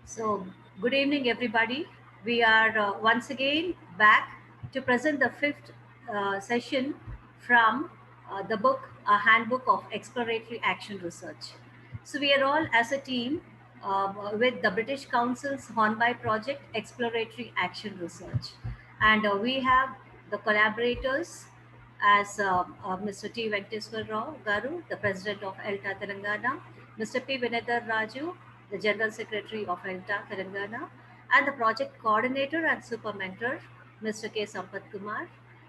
So, good evening, everybody. We are once again back to present the fifth session from the book, A Handbook of Exploratory Action Research. So, we are all as a team with the British Council's Hornby Project Exploratory Action Research. And we have the collaborators as Mr. T. Venkateswar Rao Garu, the President of ELTA Telangana, Mr. P. Vinedar Raju, the General Secretary of ELTA Telangana, and the Project Coordinator and Super Mentor, Mr. K. Sampath Kumar,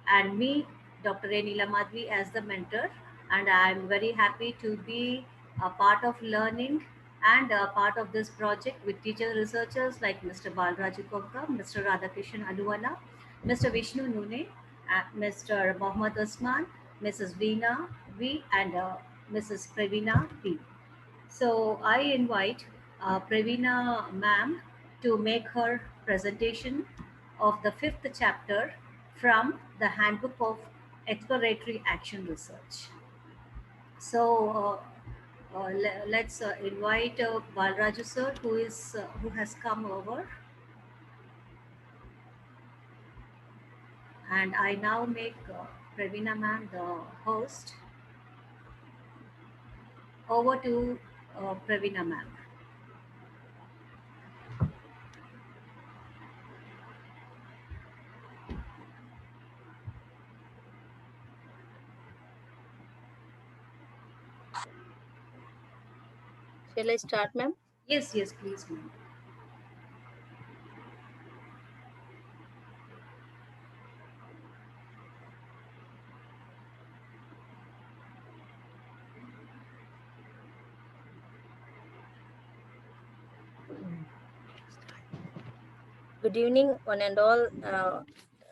and me, Dr. A. Neela Madhvi, as the mentor. And I'm very happy to be a part of learning and a part of this project with teacher researchers like Mr. Balraju Konka, Mr. Radhakrishan Aluwala, Mr. Vishnu Nune, Mr. Mohammad Usman, Mrs. Veena V, and Mrs. Pravina P. So I invite Pravina ma'am to make her presentation of the fifth chapter from the Handbook of Exploratory Action Research. So let's invite Balraju sir, who has come over, and I now make Pravina ma'am the host. Over to Pravina ma'am. Shall I start, ma'am? Yes, yes, please, ma'am. Good evening, one and all,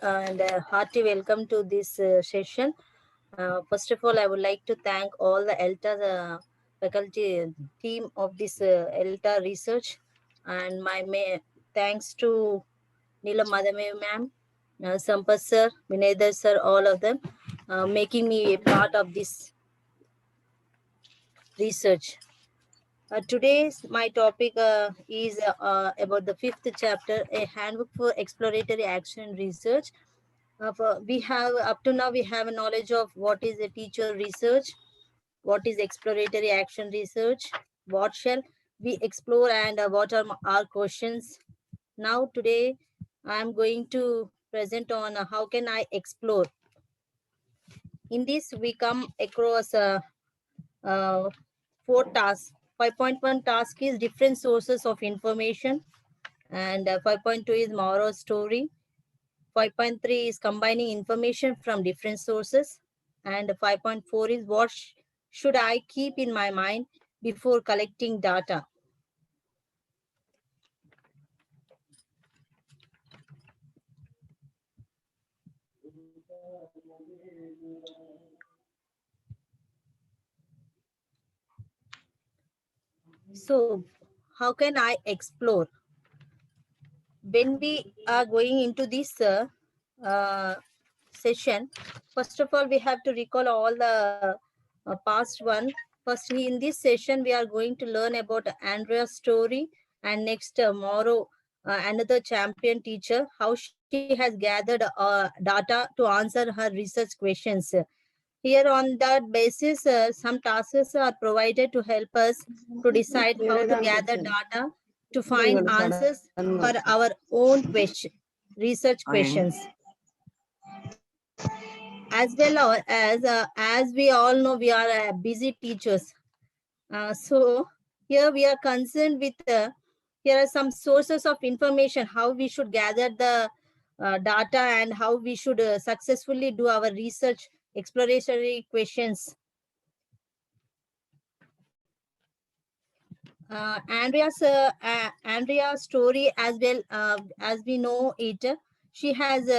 and a hearty welcome to this session. First of all, I would like to thank all the ELTA faculty team of this ELTA research, and thanks to Neela Madhame ma'am, Sampath sir, Vinedar sir, all of them, making me a part of this research. Today's my topic is about the fifth chapter, a handbook for exploratory action research. We have up to now we have a knowledge of what is a teacher research, what is exploratory action research, what shall we explore, and what are our questions. Now today I am going to present on how can I explore. In this we come across uh, 4 tasks. 5.1 task is different sources of information, and 5.2 is moral story. 5.3 is combining information from different sources, and 5.4 is what should I keep in my mind before collecting data. So how can I explore? When we are going into this uh, session, first of all, we have to recall all the past one. First, in this session, we are going to learn about Andrea's story, and next, Mauro, another champion teacher, how she has gathered data to answer her research questions. Here, on that basis, some tasks are provided to help us to decide how to gather data to find answers for our own research questions. As we all know, we are busy teachers. So here we are concerned with here are some sources of information, how we should gather the data and how we should successfully do our research exploratory questions. Andrea's story, as well as we know it, she has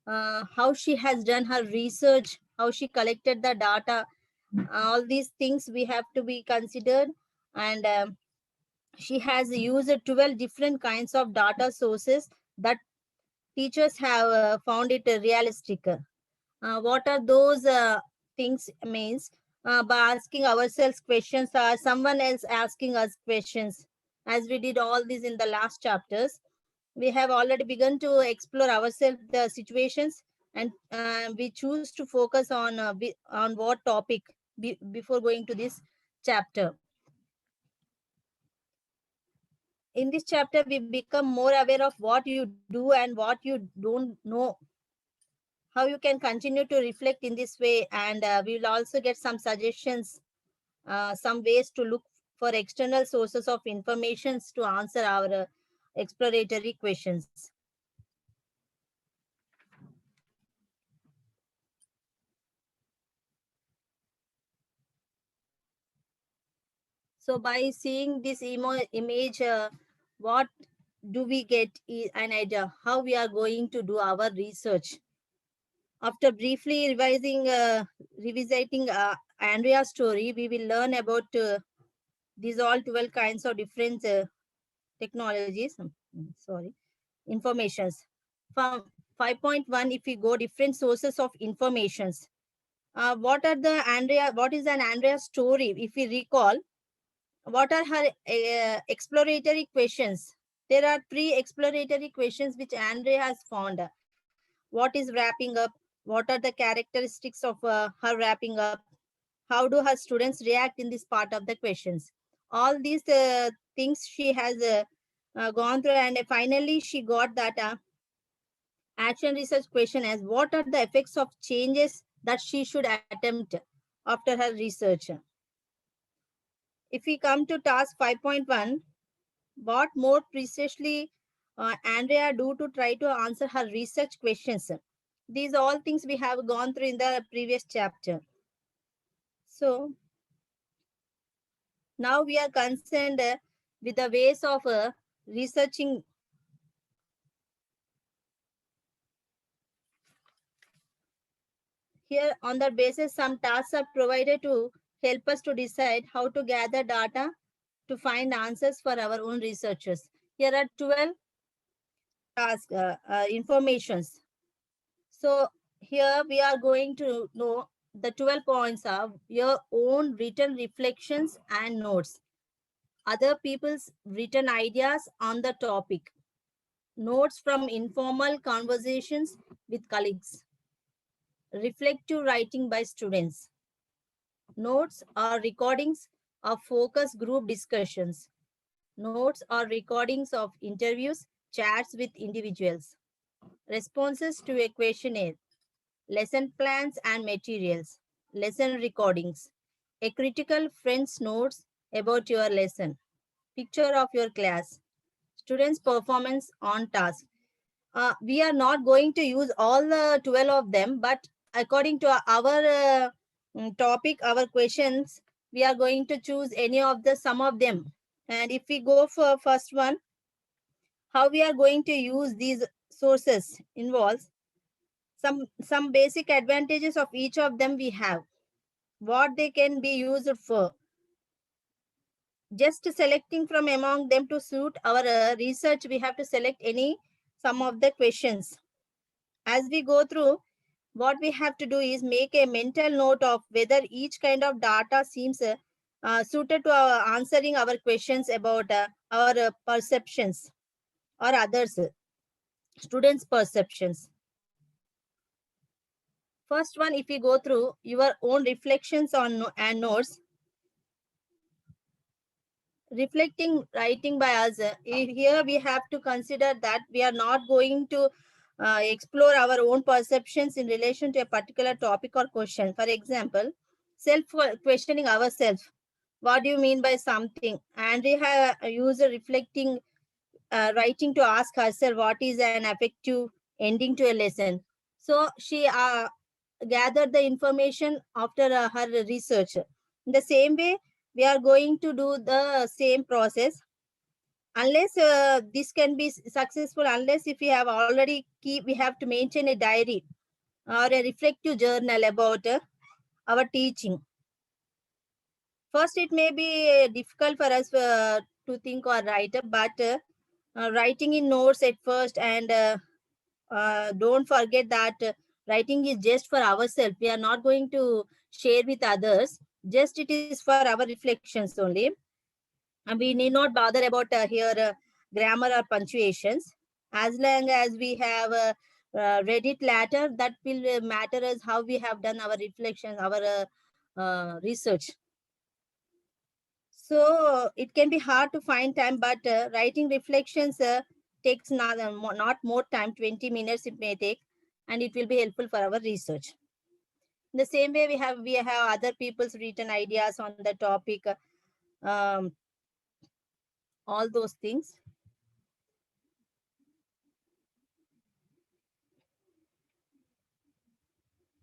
how she has done her research, how she collected the data. All these things we have to be considered, and she has used 12 different kinds of data sources that teachers have found it realistic. What are those things means? By asking ourselves questions, someone else asking us questions. as we did all this in the last chapters. We have already begun to explore ourselves the situations, and we choose to focus on what topic before going to this chapter. In this chapter, we become more aware of what you do and what you don't know, how you can continue to reflect in this way, and we will also get some suggestions, some ways to look for external sources of information to answer our exploratory questions. So by seeing this image, what do we get an idea how we are going to do our research. After briefly revisiting Andrea's story, we will learn about these all 12 kinds of different technologies, informations. From 5.1, if we go different sources of informations, what is an Andrea story? If we recall, what are her exploratory questions? There are 3 exploratory questions which Andrea has found. What is wrapping up? What are the characteristics of her wrapping up? How do her students react in this part of the questions? All these things she has gone through, and finally she got that action research question as what are the effects of changes that she should attempt after her research. If we come to task 5.1, what more precisely Andrea do to try to answer her research questions? These all things we have gone through in the previous chapter. So now we are concerned with the ways of researching. Here on that basis, some tasks are provided to help us to decide how to gather data to find answers for our own researchers. Here are 12 task informations. So here we are going to know the 12 points are your own written reflections and notes, other people's written ideas on the topic, notes from informal conversations with colleagues, reflective writing by students, notes or recordings of focus group discussions, notes or recordings of interviews, chats with individuals, responses to a questionnaire, lesson plans and materials, lesson recordings, a critical friend's notes about your lesson, picture of your class, students' performance on task. We are not going to use all the 12 of them, but according to our topic, our questions, we are going to choose any of the some of them. And if we go for first one, how we are going to use these sources involves some basic advantages of each of them we have, what they can be used for. Just selecting from among them to suit our research, we have to select some of the questions. As we go through, what we have to do is make a mental note of whether each kind of data seems suited to answering our questions about our perceptions or others, students' perceptions. First one, if we go through your own reflections on and notes, reflecting writing by us, here we have to consider that we are not going to explore our own perceptions in relation to a particular topic or question. For example, self-questioning ourselves. What do you mean by something? And we have a user reflecting writing to ask herself what is an effective ending to a lesson. So she gathered the information after her research. In the same way, we are going to do the same process. Unless this can be successful, unless if we have already we have to maintain a diary or a reflective journal about our teaching. First, it may be difficult for us to think or write, but writing in notes at first, and don't forget that writing is just for ourselves. We are not going to share with others. Just it is for our reflections only. And we need not bother about here grammar or punctuations. As long as we have read it later, that will matter as how we have done our reflections, our research. So it can be hard to find time, but writing reflections takes not more time, 20 minutes it may take, and it will be helpful for our research. In the same way, we have other people's written ideas on the topic, um, all those things.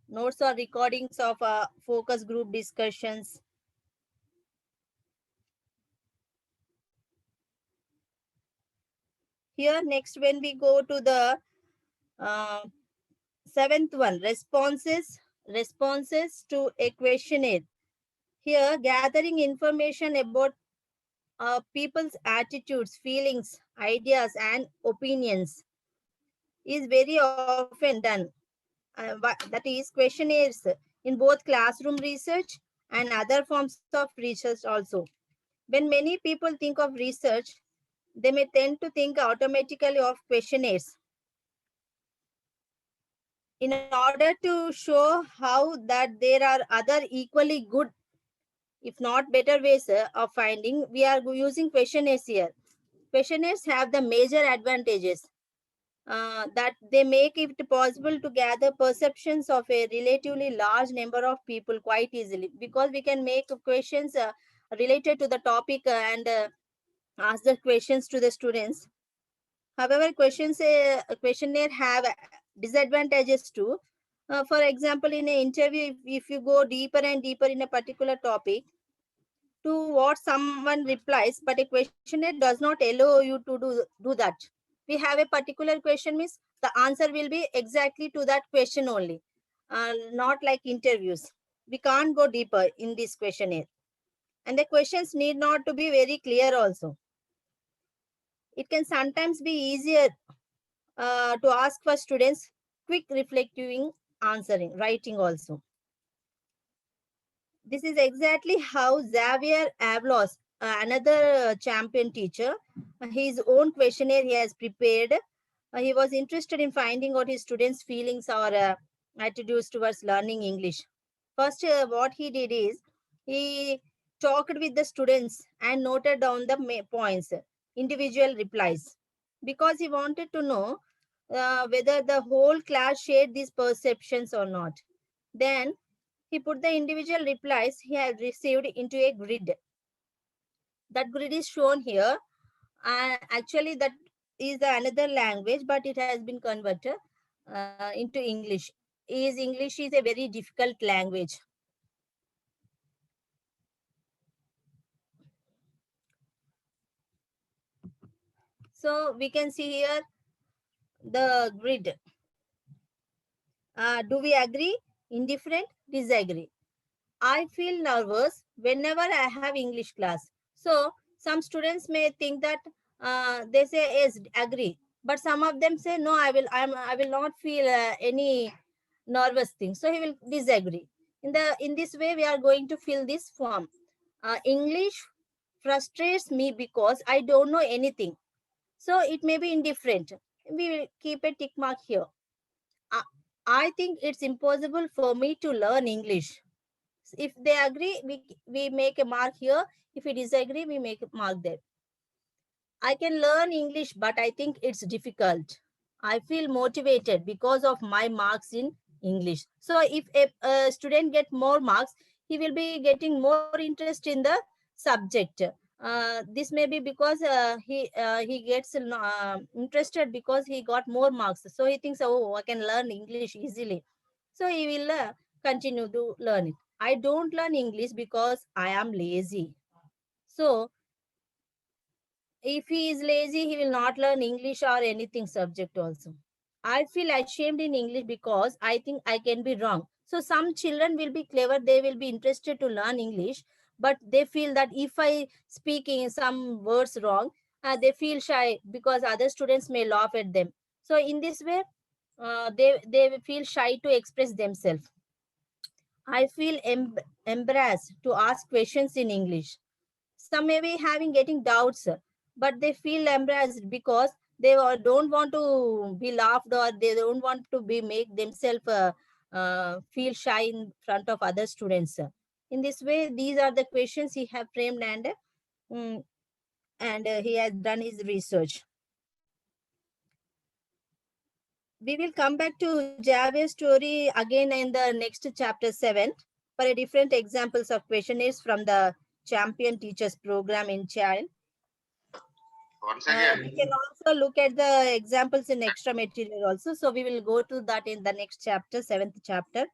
Notes or recordings of focus group discussions. Here next, when we go to the seventh one, responses to a questionnaire. Here, gathering information about people's attitudes, feelings, ideas, and opinions is very often done. That is questionnaires in both classroom research and other forms of research also. When many people think of research, they may tend to think automatically of questionnaires. In order to show how that there are other equally good, if not better ways of finding, we are using questionnaires here. Questionnaires have the major advantages that they make it possible to gather perceptions of a relatively large number of people quite easily, because we can make questions related to the topic and ask the questions to the students. However, questionnaire have disadvantages too. For example, in an interview, if you go deeper and deeper in a particular topic, to what someone replies, but a questionnaire does not allow you to do that. We have a particular question, means the answer will be exactly to that question only, not like interviews. We can't go deeper in this questionnaire. And the questions need not to be very clear also. It can sometimes be easier to ask for students quick reflecting answering, writing also. This is exactly how Xavier Avlos, another champion teacher, his own questionnaire he has prepared. He was interested in finding out his students' feelings or attitudes towards learning English. First, what he did is he talked with the students and noted down the points, individual replies, because he wanted to know whether the whole class shared these perceptions or not. Then he put the individual replies he had received into a grid. That grid is shown here. Actually, that is another language, but it has been converted into English. English is a very difficult language. So we can see here the grid. Do we agree? Indifferent? Disagree? I feel nervous whenever I have English class. So some students may think that they say yes, agree, but some of them say no, I will not feel any nervous thing. So he will disagree. In this way, we are going to fill this form. English frustrates me because I don't know anything. So it may be indifferent. We will keep a tick mark here. I think it's impossible for me to learn English. If they agree, we make a mark here. If we disagree, we make a mark there. I can learn English, but I think it's difficult. I feel motivated because of my marks in English. So if a student get more marks, he will be getting more interest in the subject. This may be because he gets interested because he got more marks. So he thinks, oh, I can learn English easily. So he will continue to learn it. I don't learn English because I am lazy. So if he is lazy, he will not learn English or anything subject also. I feel ashamed in English because I think I can be wrong. So some children will be clever, they will be interested to learn English, but they feel that if I speak in some words wrong, they feel shy because other students may laugh at them. So in this way, they feel shy to express themselves. I feel embarrassed to ask questions in English. Some may be getting doubts, but they feel embarrassed because they don't want to be laughed, or they don't want to be make themselves feel shy in front of other students. In this way, these are the questions he have framed, mm, and he has done his research. We will come back to Javier's story again in the next chapter 7 for a different examples of questionnaires from the Champion Teachers Program in Child. Once again, We can also look at the examples in extra material also. So we will go to that in the next chapter, 7th chapter.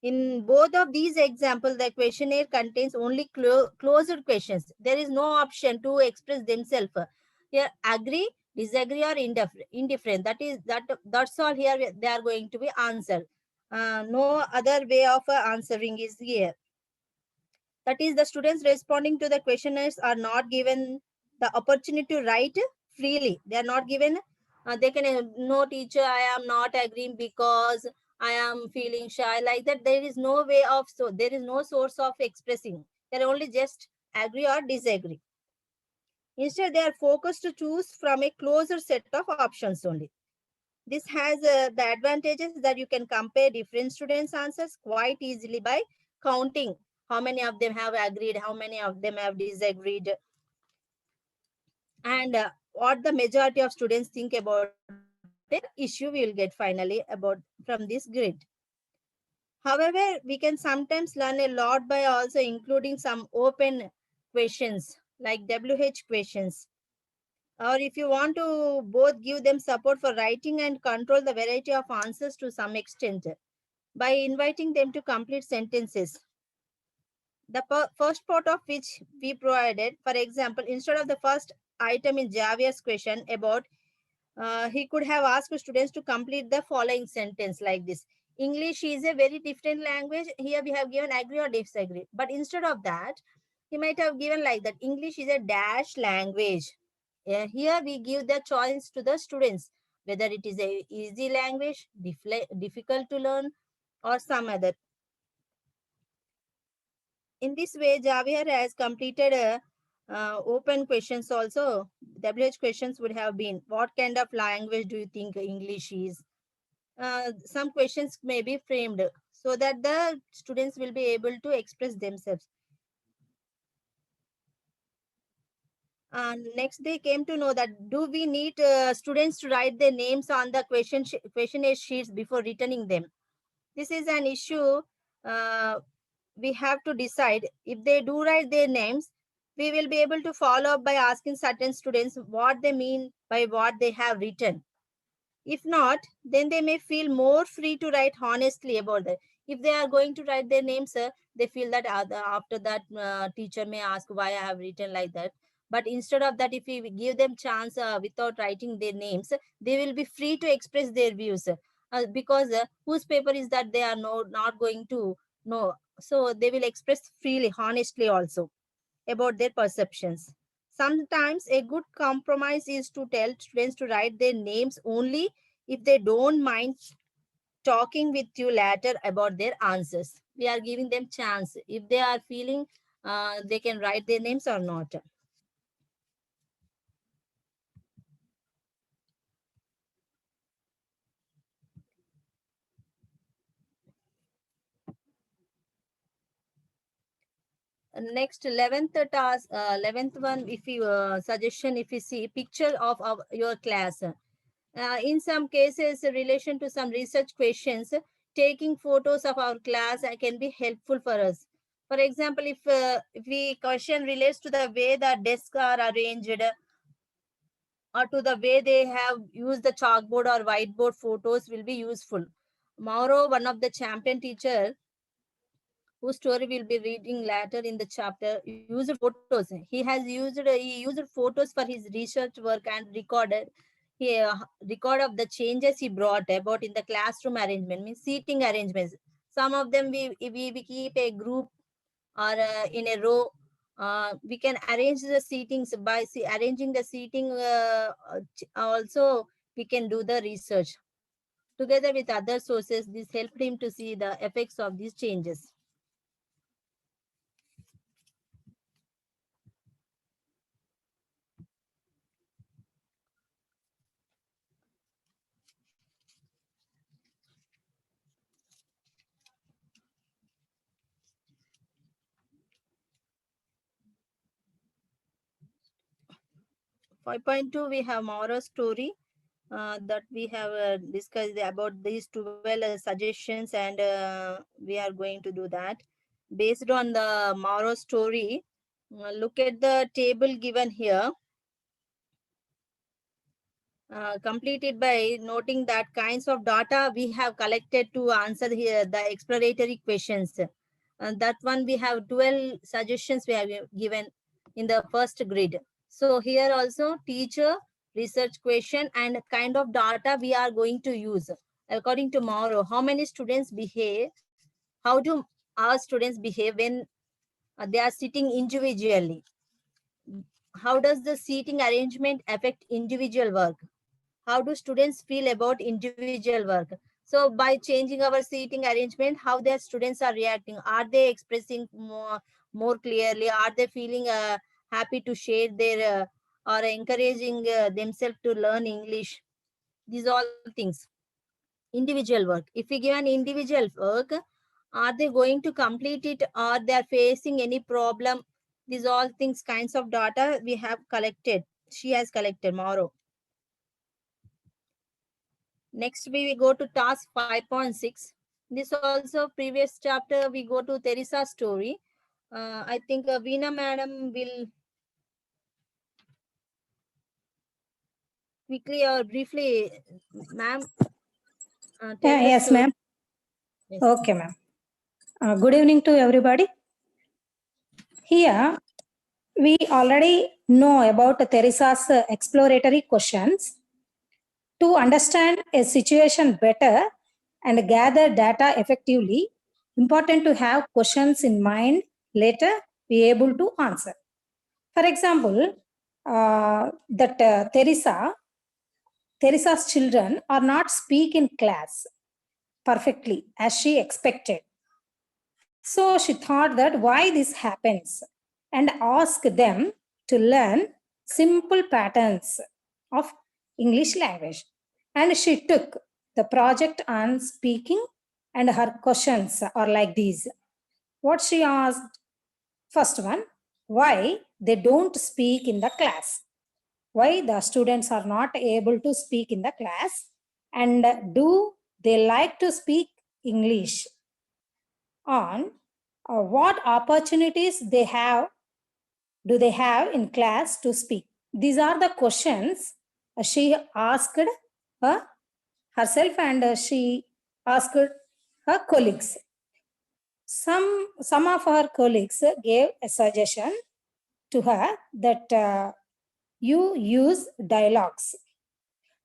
In both of these examples, the questionnaire contains only closed questions. There is no option to express themselves. Here, agree, disagree, or indifferent. That's all here they are going to be answered. No other way of answering is here. That is, the students responding to the questionnaires are not given the opportunity to write freely. They are not given, they can, no teacher, I am not agreeing because I am feeling shy, like that. There is no way of, so there is no source of expressing. They are only just agree or disagree. Instead, they are focused to choose from a closer set of options only. This has the advantages that you can compare different students' answers quite easily by counting how many of them have agreed, how many of them have disagreed, and what the majority of students think about the issue we will get finally about from this grid. However, we can sometimes learn a lot by also including some open questions like WH questions. Or if you want to both give them support for writing and control the variety of answers to some extent by inviting them to complete sentences. The first part of which we provided, for example, instead of the first item in Javier's question about, he could have asked students to complete the following sentence like this. English is a very different language. Here we have given agree or disagree. But instead of that, he might have given like that. English is a dash language. Here we give the choice to the students, whether it is a easy language, difficult to learn, or some other. In this way, Javier has completed open questions also. WH questions would have been, what kind of language do you think English is? Some questions may be framed so that the students will be able to express themselves. Next, they came to know that, do we need students to write their names on the questionnaire sheets before returning them? This is an issue we have to decide. If they do write their names, we will be able to follow up by asking certain students what they mean by what they have written. If not, then they may feel more free to write honestly about that. If they are going to write their names, they feel that after that teacher may ask why I have written like that. But instead of that, if we give them chance without writing their names, they will be free to express their views because whose paper is that they are not going to know. So they will express freely, honestly also about their perceptions. Sometimes a good compromise is to tell students to write their names only if they don't mind talking with you later about their answers. We are giving them chance if they are feeling they can write their names or not. Next 11th task, 11th one, if you suggestion, if you see picture of your class. In some cases, in relation to some research questions, taking photos of our class can be helpful for us. For example, if the question relates to the way the desks are arranged or to the way they have used the chalkboard or whiteboard, photos will be useful. Mauro, one of the champion teacher, whose story we'll be reading later in the chapter, used photos. He used photos for his research work and recorded record of the changes he brought about in the classroom arrangement, means seating arrangements. Some of them we keep a group or in a row. We can arrange the seatings by arranging the seating. Also, we can do the research together with other sources. This helped him to see the effects of these changes. 5.2, we have Mauro story that we have discussed about these 12 suggestions, and we are going to do that. Based on the Mauro story, look at the table given here. Complete it by noting that kinds of data we have collected to answer here the exploratory questions. That one we have 12 suggestions we have given in the first grid. So here also teacher, research question, and kind of data we are going to use. According to Mauro, how many students behave, how do our students behave when they are sitting individually? How does the seating arrangement affect individual work? How do students feel about individual work? So by changing our seating arrangement, how their students are reacting? Are they expressing more clearly? Are they feeling happy to share their or encouraging themselves to learn English? These all things. Individual work. If we give an individual work, are they going to complete it, or they are facing any problem? These all things, kinds of data we have collected. She has collected, Mauro. Next, we go to task 5.6. This also previous chapter, we go to Teresa's story. I think Veena madam will quickly or briefly, ma'am. Yes, ma'am. Yes. Okay, ma'am. Good evening to everybody. Here, we already know about Teresa's exploratory questions. To understand a situation better and gather data effectively, important to have questions in mind later be able to answer. For example, Teresa's children are not speak in class perfectly as she expected. So she thought that why this happens and asked them to learn simple patterns of English language. And she took the project on speaking, and her questions are like these. What she asked, first one, why they don't speak in the class? Why the students are not able to speak in the class, and do they like to speak English? On what opportunities do they have in class to speak? These are the questions she asked herself, and she asked her colleagues. Some of her colleagues gave a suggestion to her that you use dialogues.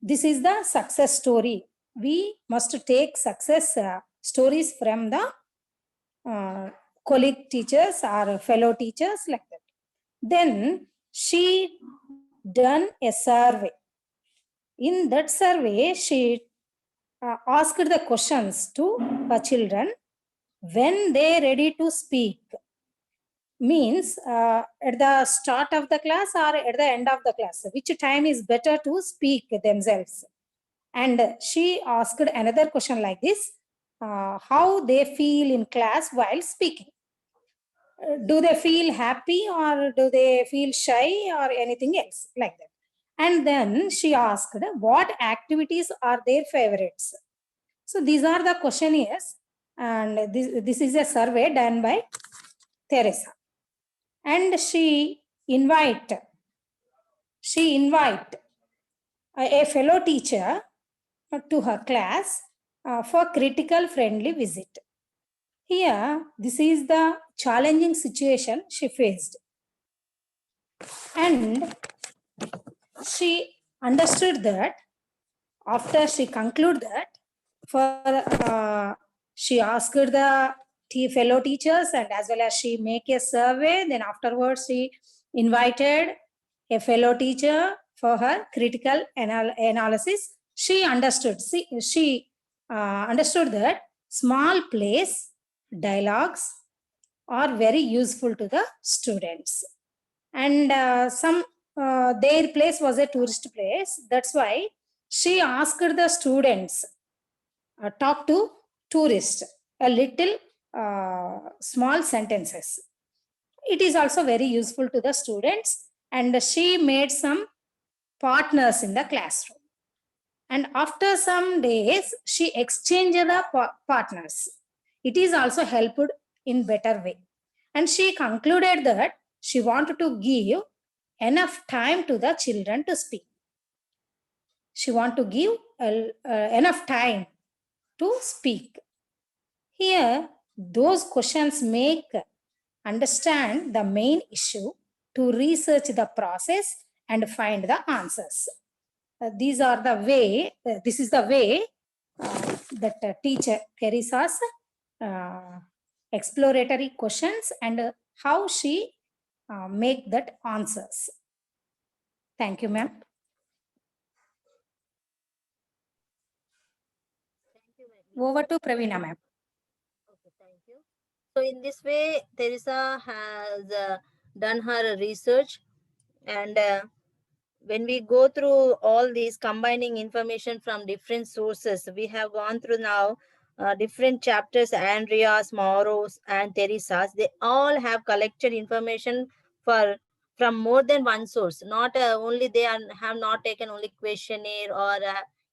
This is the success story. We must take success stories from the colleague teachers or fellow teachers, like that. Then she done a survey. In that survey, she asked the questions to her children when they ready to speak. Means at the start of the class or at the end of the class, which time is better to speak themselves. And she asked another question like this, how they feel in class while speaking. Do they feel happy or do they feel shy or anything else like that? And then she asked what activities are their favorites. So these are the questionnaires, and this is a survey done by Teresa. And she invite a fellow teacher to her class for critical friendly visit. Here, this is the challenging situation she faced. And she understood that after she concluded that, she asked the fellow teachers, and as well as she make a survey. Then afterwards, she invited a fellow teacher for her critical analysis. She understood. She understood that small plays, dialogues are very useful to the students. And their place was a tourist place. That's why she asked the students talk to tourists a little small sentences. It is also very useful to the students. And she made some partners in the classroom. And after some days, she exchanged the partners. It is also helped in better way. And she concluded that she wanted to give enough time to the children to speak. She wanted to give enough time to speak. Here, those questions make understand the main issue, to research the process and find the answers. These are the way, this is the way that teacher Teresa's exploratory questions and how she make that answers. Thank you, ma'am. Over to Pravina, ma'am. Okay, thank you. So in this way, Teresa has done her research, and when we go through all these combining information from different sources, we have gone through now different chapters, Andrea's, Mauro's, and Teresa's. They all have collected information from more than one source. Not only they have not taken only questionnaire or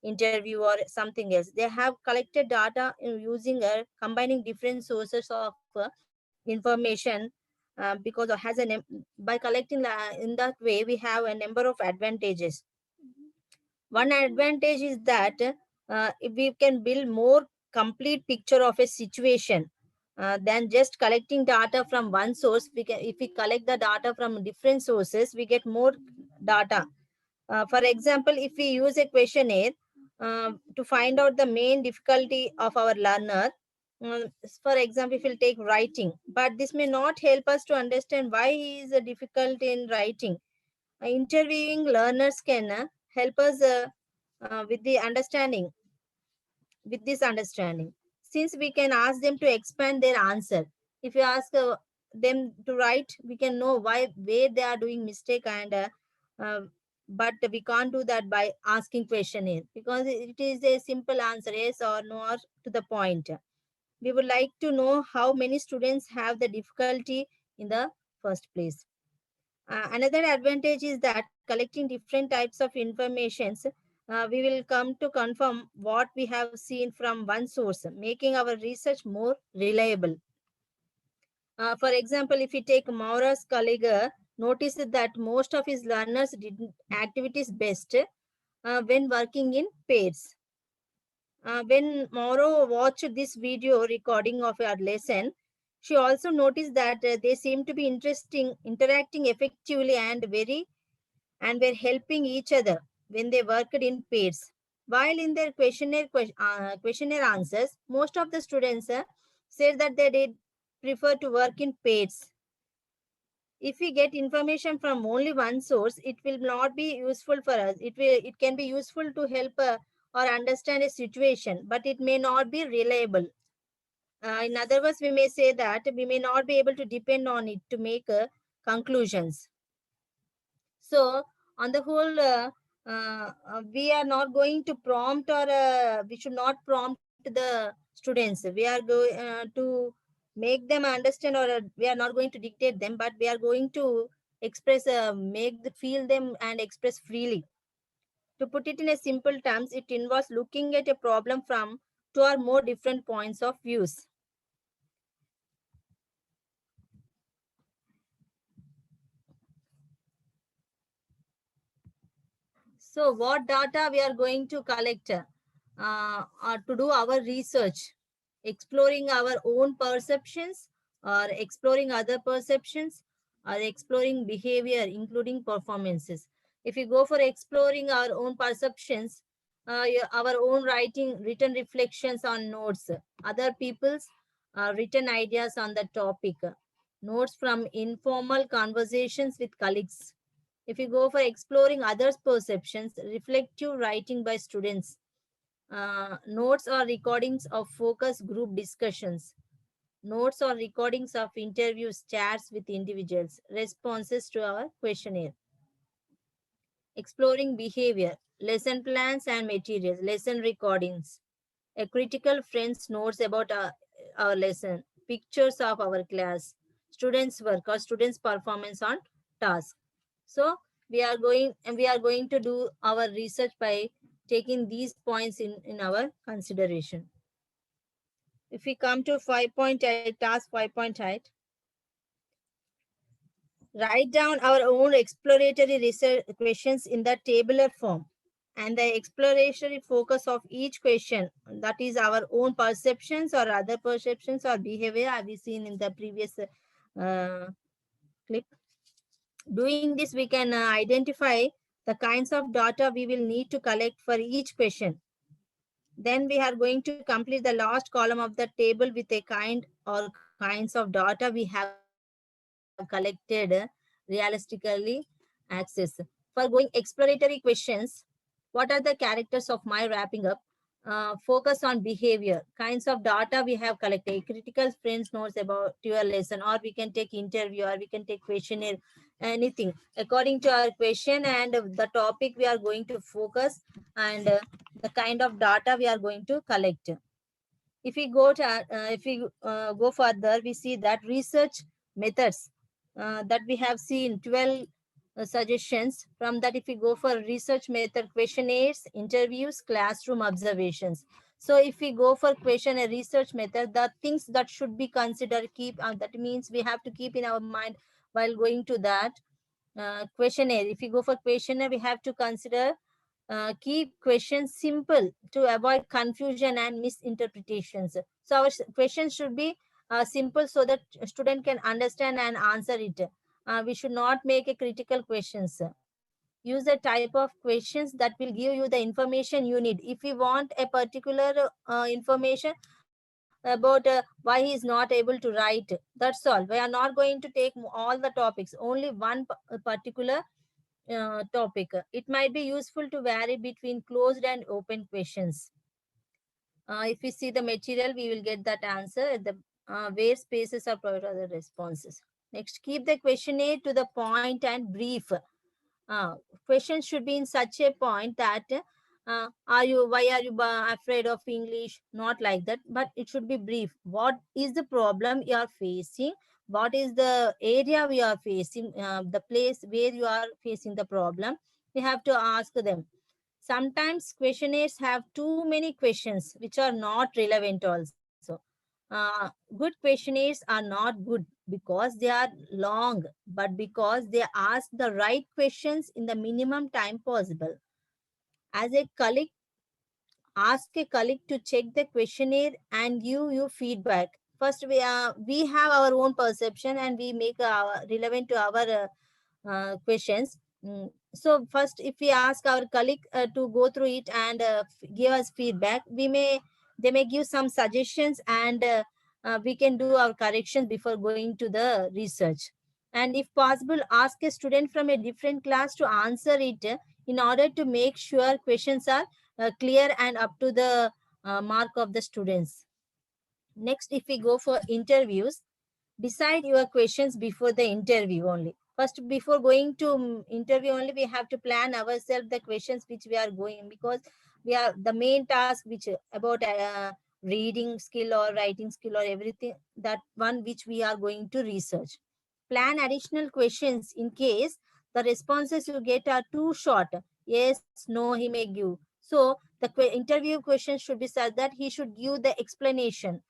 interview or something else. They have collected data using combining different sources of information, because it has by collecting in that way we have a number of advantages. One advantage is that if we can build more complete picture of a situation than just collecting data from one source. If we collect the data from different sources, we get more data. For example, if we use a questionnaire to find out the main difficulty of our learner, for example, if we'll take writing, but this may not help us to understand why he is difficult in writing. Interviewing learners can help us with this understanding, since we can ask them to expand their answer. If you ask them to write, we can know where they are doing mistake, and but we can't do that by asking questionnaire, because it is a simple answer, yes or no, or to the point. We would like to know how many students have the difficulty in the first place. Another advantage is that collecting different types of informations, we will come to confirm what we have seen from one source, making our research more reliable. For example, if we take Maura's colleague, noticed that most of his learners did activities best when working in pairs. When Mauro watched this video recording of our lesson, she also noticed that they seem to be interacting effectively and were helping each other when they worked in pairs. While in their questionnaire answers, most of the students said that they did prefer to work in pairs. If we get information from only one source, it will not be useful for us. It can be useful to help or understand a situation, but it may not be reliable. In other words, we may say that we may not be able to depend on it to make conclusions. So, on the whole, we are not going to prompt, or we should not prompt the students. We are going to make them understand, or we are not going to dictate them, but we are going to express, feel them and express freely. To put it in a simple terms, it involves looking at a problem from two or more different points of views. So what data we are going to collect to do our research, exploring our own perceptions, or exploring other perceptions, or exploring behavior, including performances. If we go for exploring our own perceptions, our own written reflections on notes, other people's written ideas on the topic, notes from informal conversations with colleagues. If you go for exploring others' perceptions, reflective writing by students, notes or recordings of focus group discussions, notes or recordings of interviews, chats with individuals, responses to our questionnaire. Exploring behavior, lesson plans and materials, lesson recordings, a critical friend's notes about our lesson, pictures of our class, students' work or students' performance on task. So we are going to do our research by taking these points in our consideration. If we come to 5.8, task 5.8, write down our own exploratory research questions in the tabular form, and the exploratory focus of each question, that is our own perceptions or other perceptions or behavior, have we seen in the previous clip. Doing this, we can identify the kinds of data we will need to collect for each question. Then we are going to complete the last column of the table with a kind or kinds of data we have collected realistically access. For going exploratory questions, what are the characters of my wrapping up? Focus on behavior, kinds of data we have collected, critical friends notes about your lesson, or we can take interview, or we can take questionnaire, anything according to our question and the topic we are going to focus, and the kind of data we are going to collect. If we go to go further, we see that research methods that we have seen 12 suggestions. From that, if we go for research method, questionnaires, interviews, classroom observations. So if we go for questionnaire research method, the things that should be considered, that means we have to keep in our mind while going to that questionnaire. If we go for questionnaire, we have to consider keep questions simple to avoid confusion and misinterpretations. So our questions should be simple so that student can understand and answer it. We should not make a critical questions. Use a type of questions that will give you the information you need. If we want a particular information about why he is not able to write, that's all. We are not going to take all the topics, only one particular topic. It might be useful to vary between closed and open questions. If we see the material, we will get that answer at the where spaces are provided other responses. Next, keep the questionnaire to the point and brief. Questions should be in such a point that why are you afraid of English? Not like that, but it should be brief. What is the problem you are facing? What is the area we are facing? The place where you are facing the problem, we have to ask them. Sometimes questionnaires have too many questions which are not relevant also. Good questionnaires are not good because they are long, but because they ask the right questions in the minimum time possible. As a colleague, ask a colleague to check the questionnaire and give you feedback. First, we have our own perception and we make relevant to our questions. So first, if we ask our colleague to go through it and give us feedback, they may give some suggestions, and we can do our corrections before going to the research. And if possible, ask a student from a different class to answer it in order to make sure questions are clear and up to the mark of the students. Next, if we go for interviews, decide your questions before the interview only. First, before going to interview only, we have to plan ourselves the questions which we are going, because we are the main task which about reading skill or writing skill or everything, that one which we are going to research. Plan additional questions in case the responses you get are too short. Yes, no, he may give. So the interview questions should be such that he should give the explanation.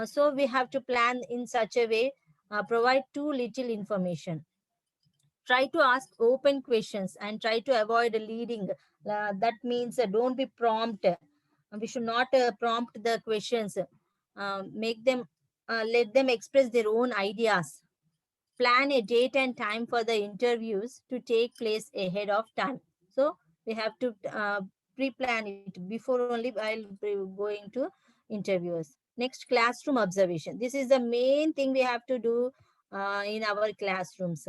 So we have to plan in such a way, provide too little information. Try to ask open questions and try to avoid leading. That means don't be prompt. We should not prompt the questions. Make them, let them express their own ideas. Plan a date and time for the interviews to take place ahead of time. So we have to pre-plan it before only while going to interviews. Next, classroom observation. This is the main thing we have to do in our classrooms.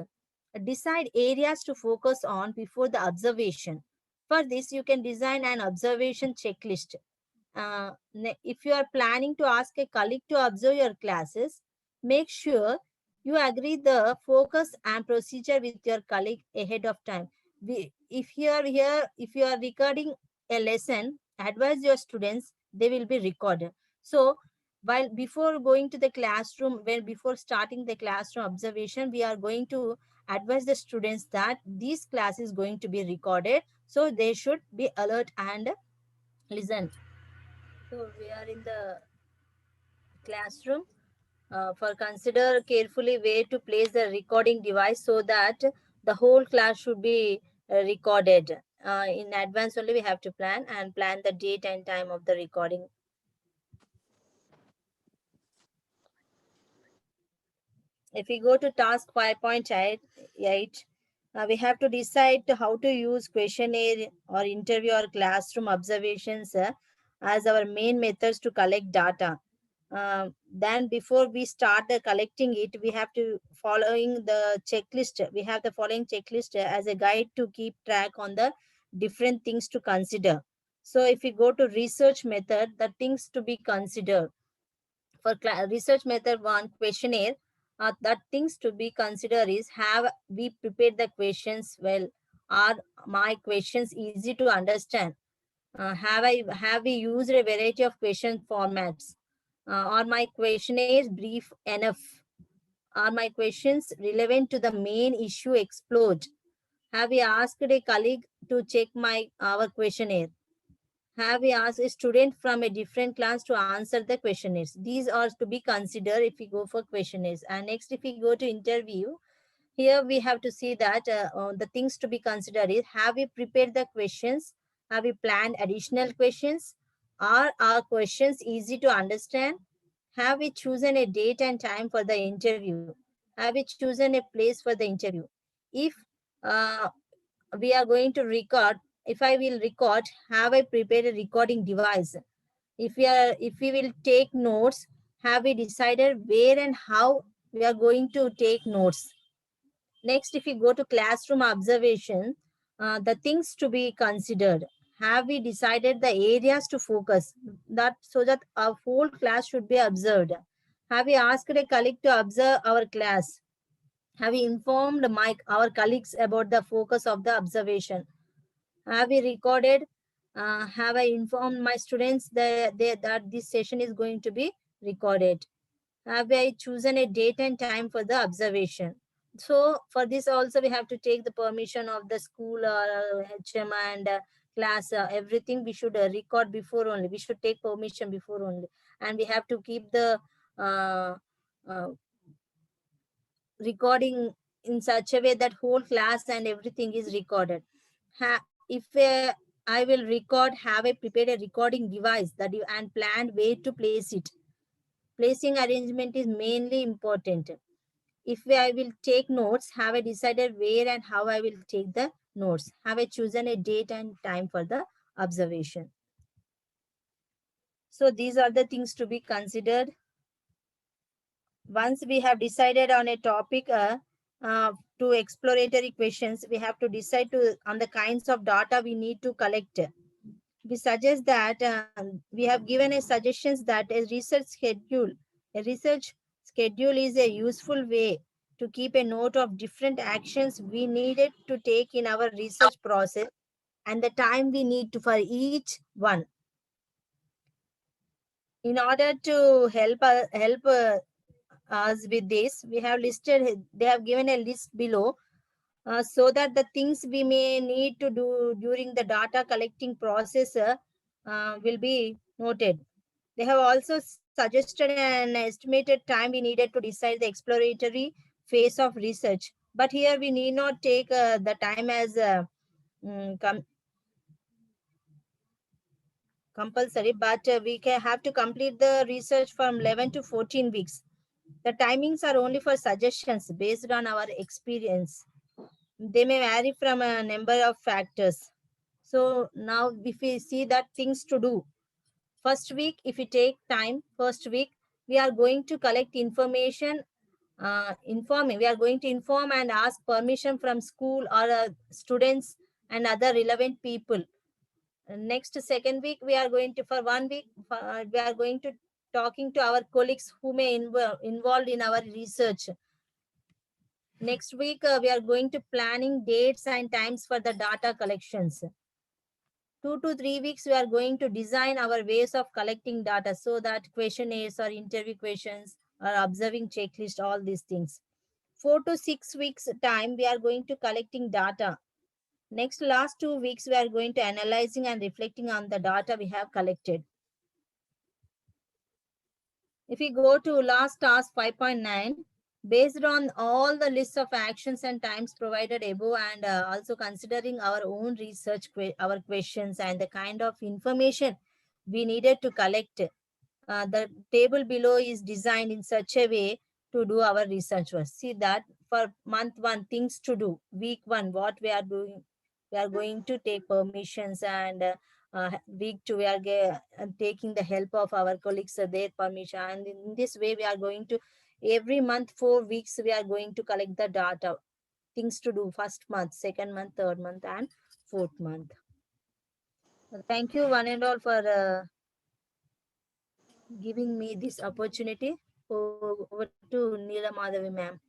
Decide areas to focus on before the observation. For this, you can design an observation checklist. If you are planning to ask a colleague to observe your classes, make sure you agree the focus and procedure with your colleague ahead of time. If you are recording a lesson, advise your students they will be recorded. So before going to the classroom, before starting the classroom observation, we are going to advise the students that this class is going to be recorded, so they should be alert and listen. So we are in the classroom. For consider carefully where to place the recording device so that the whole class should be recorded. In advance only we have to plan the date and time of the recording. If we go to task 5.8, we have to decide how to use questionnaire or interview or classroom observations as our main methods to collect data. Then before we start the collecting it, we have to following the checklist. We have the following checklist as a guide to keep track on the different things to consider. So if we go to research method, the things to be considered. For research method 1, questionnaire, that things to be considered is, have we prepared the questions well? Are my questions easy to understand? Have we used a variety of question formats? Are my questionnaires brief enough? Are my questions relevant to the main issue explored? Have we asked a colleague to check our questionnaire? Have we asked a student from a different class to answer the questionnaires? These are to be considered if we go for questionnaires. And next, if we go to interview, here we have to see that the things to be considered is, have we prepared the questions? Have we planned additional questions? Are our questions easy to understand? Have we chosen a date and time for the interview? Have we chosen a place for the interview? If uh, we are going to record, if I will record, have I prepared a recording device? If we will take notes, have we decided where and how we are going to take notes? Next, if we go to classroom observation, the things to be considered. Have we decided the areas to focus, that so that our whole class should be observed? Have we asked a colleague to observe our class? Have we informed our colleagues about the focus of the observation? Have we recorded? Have I informed my students that this session is going to be recorded? Have I chosen a date and time for the observation? So for this also we have to take the permission of the school or HM and class. Everything we should record before only. We should take permission before only. And we have to keep the recording in such a way that whole class and everything is recorded. If I will record, have I prepared a recording device and planned where to place it? Placing arrangement is mainly important. If I will take notes, have I decided where and how I will take the notes? Have I chosen a date and time for the observation? So these are the things to be considered. Once we have decided on a topic to exploratory questions, we have to decide on the kinds of data we need to collect. We suggest that we have given a suggestions that a research schedule is a useful way to keep a note of different actions we needed to take in our research process and the time we need to for each one. In order to help us with this, we have listed, they have given a list below so that the things we may need to do during the data collecting process will be noted. They have also suggested an estimated time we needed to decide the exploratory phase of research. But here we need not take the time as compulsory, but we can have to complete the research from 11 to 14 weeks. The timings are only for suggestions based on our experience. They may vary from a number of factors. So now if we see that things to do, first week, if we take time, first week, we are going to collect information, we are going to inform and ask permission from school or students and other relevant people. Next second week, we are going to, for 1 week, we are going to talking to our colleagues who may involved in our research. Next week, we are going to planning dates and times for the data collections. 2 to 3 weeks, we are going to design our ways of collecting data, so that questionnaires or interview questions or observing checklist, all these things. 4 to 6 weeks time, we are going to collecting data. Next, last 2 weeks, we are going to analyzing and reflecting on the data we have collected. If we go to last task 5.9, based on all the lists of actions and times provided above, and also considering our own research, our questions and the kind of information we needed to collect, the table below is designed in such a way to do our research work. See that for month 1, things to do. Week 1, what we are doing. We are going to take permissions, and week 2, we are taking the help of our colleagues, their permission. And in this way, we are going to, every month, 4 weeks, we are going to collect the data. Things to do, first month, second month, third month, and fourth month. Thank you one and all for giving me this opportunity. Over to Neela Madhavi, ma'am.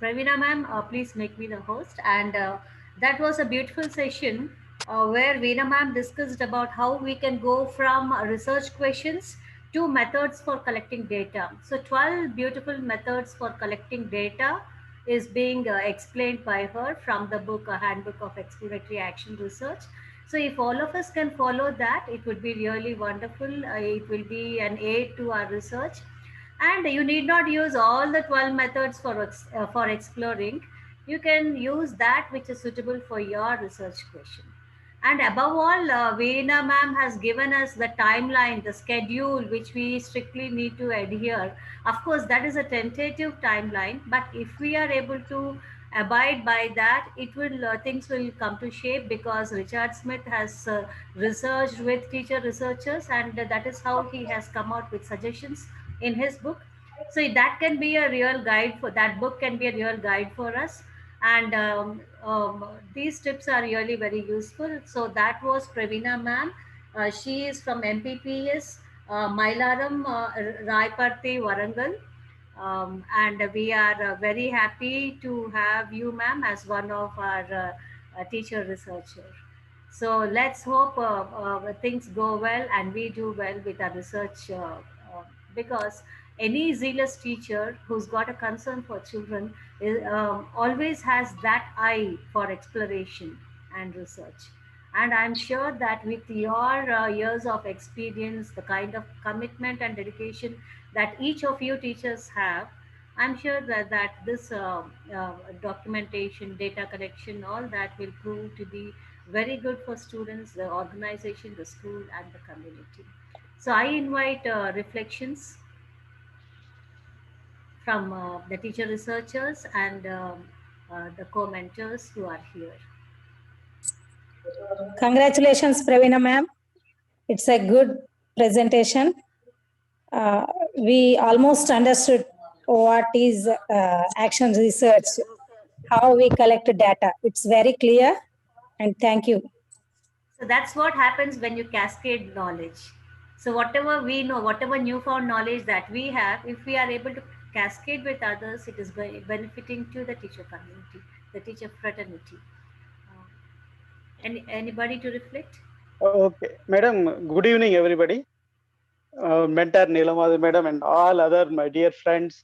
Pravina ma'am, please make me the host. And that was a beautiful session where Veena ma'am discussed about how we can go from research questions to methods for collecting data. So 12 beautiful methods for collecting data is being explained by her from the book, A Handbook of Exploratory Action Research. So if all of us can follow that, it would be really wonderful. It will be an aid to our research, and you need not use all the 12 methods for exploring. You can use that which is suitable for your research question. And above all, Veena ma'am has given us the timeline, the schedule which we strictly need to adhere. Of course, that is a tentative timeline, but if we are able to abide by that, it will things will come to shape, because Richard Smith has researched with teacher researchers, and that is how he has come out with suggestions in his book. So that can be a real guide for that book can be a real guide for us. And these tips are really very useful. So that was Pravina ma'am. She is from MPPS Mailaram, Raiparthi, Warangal. And we are very happy to have you, ma'am, as one of our teacher researchers. So let's hope things go well and we do well with our research, because any zealous teacher who's got a concern for children always has that eye for exploration and research. And I'm sure that with your years of experience, the kind of commitment and dedication that each of you teachers have, I'm sure that this documentation, data collection, all that will prove to be very good for students, the organization, the school, and the community. So I invite reflections from the teacher researchers and the co-mentors who are here. Congratulations, Pravina ma'am. It's a good presentation. We almost understood what is action research, how we collect data. It's very clear, and thank you. So that's what happens when you cascade knowledge. So whatever we know, whatever newfound knowledge that we have, if we are able to cascade with others, it is benefiting to the teacher community, the teacher fraternity. Anybody to reflect? Okay, madam, good evening, everybody. Mentor Neelamadhavi madam and all other my dear friends.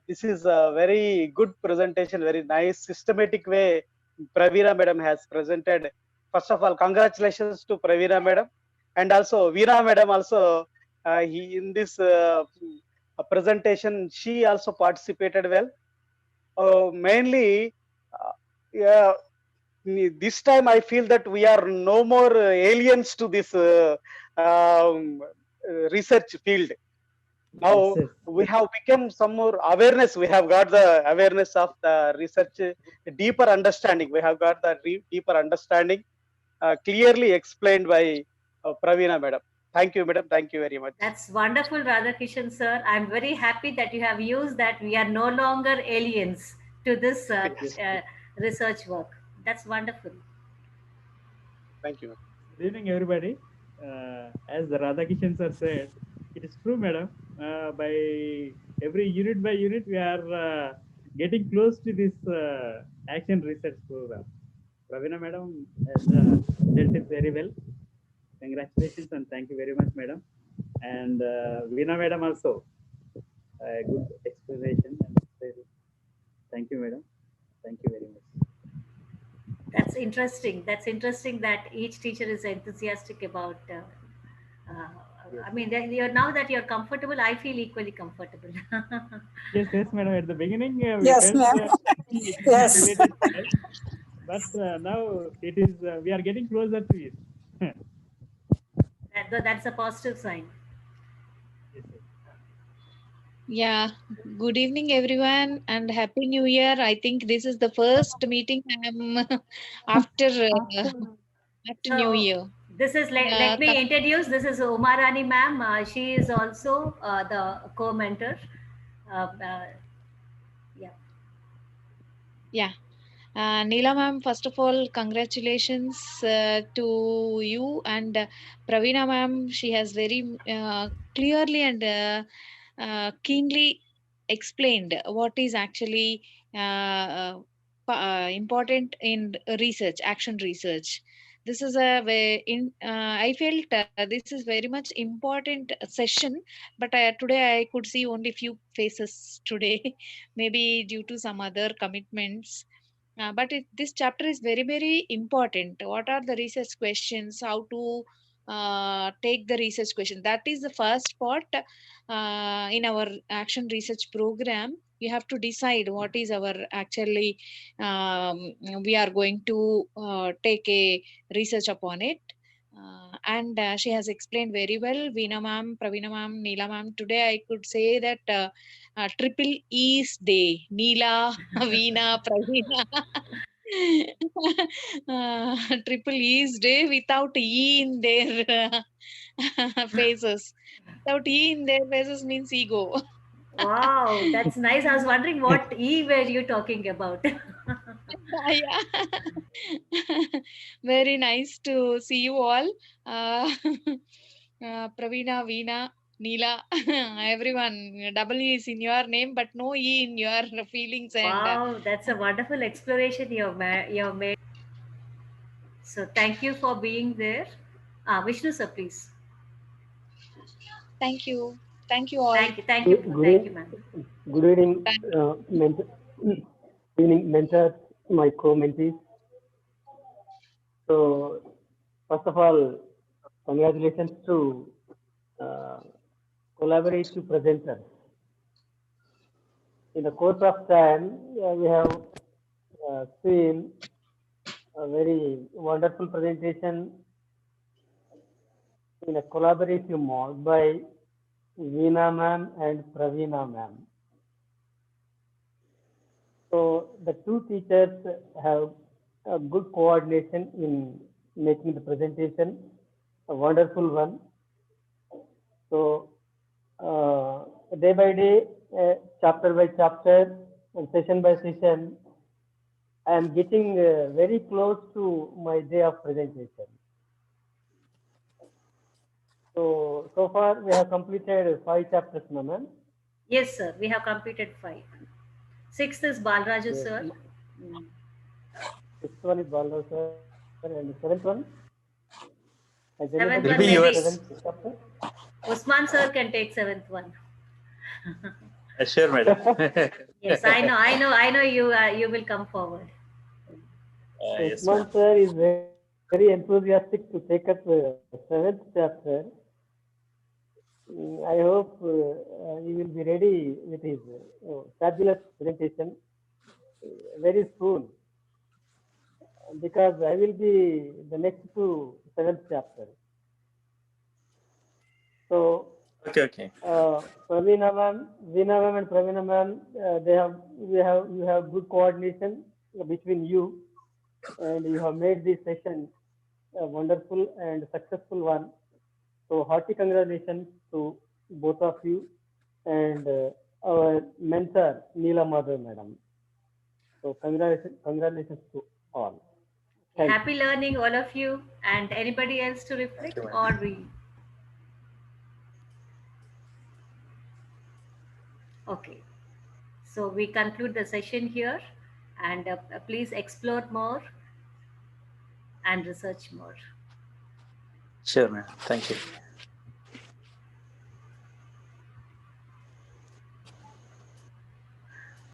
This is a very good presentation, very nice, systematic way Pravina madam has presented. First of all, congratulations to Pravina madam, and also Veena madam also, in this presentation, she also participated well. Mainly, yeah, this time I feel that we are no more aliens to this research field. Now we have become some more awareness. We have got the awareness of the research, deeper understanding. We have got the deeper understanding, clearly explained by Pravina madam. Thank you, madam. Thank you very much. That's wonderful, Radhakishan sir. I'm very happy that you have used that. We are no longer aliens to this research work. That's wonderful. Thank you. Good evening, everybody. As the Radhakishan sir said, it is true, madam. By every unit by unit, we are getting close to this action research program. Pravina madam has dealt it very well. Congratulations and thank you very much, madam. And Veena madam also. a good explanation. Thank you, madam. Thank you very much. That's interesting. That's interesting that each teacher is enthusiastic about. I mean, now that you're comfortable, I feel equally comfortable. Yes, madam. At the beginning, we Yes, felt ma'am. it is Yes. related to us, but now it is. We are getting closer to it. That's a positive sign. Yes, sir. Yeah, good evening, everyone, and Happy New Year. I think this is the first meeting I'm after after New So Year. this is let me introduce. This is Umarani ma'am. She is also the co-mentor. Yeah. Yeah, Neela ma'am, first of all, congratulations to you and Praveena ma'am. She has very clearly and keenly explained what is actually important in research, action research. This is a way in. I felt this is very much important session, but today I could see only few faces today, maybe due to some other commitments. But this chapter is very, very important. What are the research questions? How to take the research question? That is the first part in our action research program. We have to decide what is our actually we are going to take a research upon it. And she has explained very well. Veena ma'am, Praveena ma'am, Neela ma'am. Today I could say that triple E's day. Neela, Veena, Praveena. Triple E's day without E in their faces. Without E in their faces means ego. Wow, that's nice. I was wondering what E were you talking about. Yeah. Very nice to see you all. Praveena, Veena, Neela, everyone. Double E is in your name, but no E in your feelings and. Wow, that's a wonderful exploration you've made. So thank you for being there. Vishnu sir, please. Thank you. Thank you all. Thank you, ma'am. Good evening, good evening, mentors, my co-mentees. So, first of all, congratulations to collaborative presenters. In the course of time, we have seen a very wonderful presentation in a collaborative mode by Veena ma'am and Praveena ma'am. So the two teachers have a good coordination in making the presentation a wonderful one. So day by day, chapter by chapter, and session by session, I am getting very close to my day of presentation. So far we have completed 5 chapters, ma'am. Yes, sir. We have completed 5. 6th is Balraju, yes, sir. 6th one is Balraju, sir. And the 7th one? 7th one maybe. Usman sir can take 7th one. Sure, madam. Yes, I know you will come forward. Yes, Usman sir is very enthusiastic to take up the 7th chapter. I hope he will be ready with his fabulous presentation very soon, because I will be the next to 7th chapter. So, okay. Praveena ma'am, Veena ma'am, and Praveena ma'am, you have good coordination between you, and you have made this session a wonderful and successful one. So, hearty congratulations to both of you and our mentor Neela Madhav madam. So, congratulations to all. Happy learning, all of you, and anybody else to reflect or we. Okay, so we conclude the session here, and please explore more and research more. Sure, ma'am. Thank you.